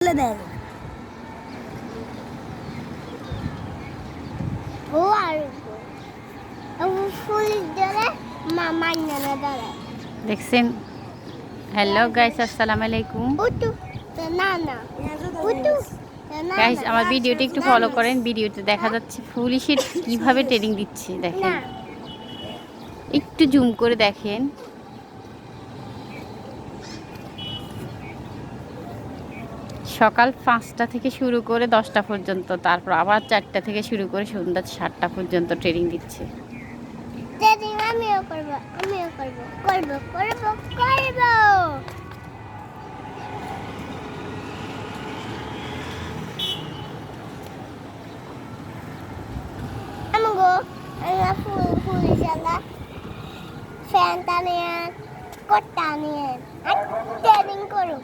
দেয় ও আর ফুল ধরে মামার নানা ধরে দেখছেন। হ্যালো গাইস, আসসালামু আলাইকুম উটু না না উটু গাইস, আমার ভিডিওটি একটু ফলো করেন। ভিডিওতে দেখা যাচ্ছে পুলিশের কিভাবে ট্রেনিং দিচ্ছে দেখেন, একটু জুম করে দেখেন। সকাল 5টা থেকে শুরু করে 10টা পর্যন্ত, তারপর আবার 4টা থেকে শুরু করে সন্ধ্যা 7টা পর্যন্ত ট্রেনিং দিচ্ছে। ট্রেনিং আমিও করব করব আমগো পুলিশ আলা ফ্যান টানিয়ে কোট টানিয়ে ট্রেনিং করুক।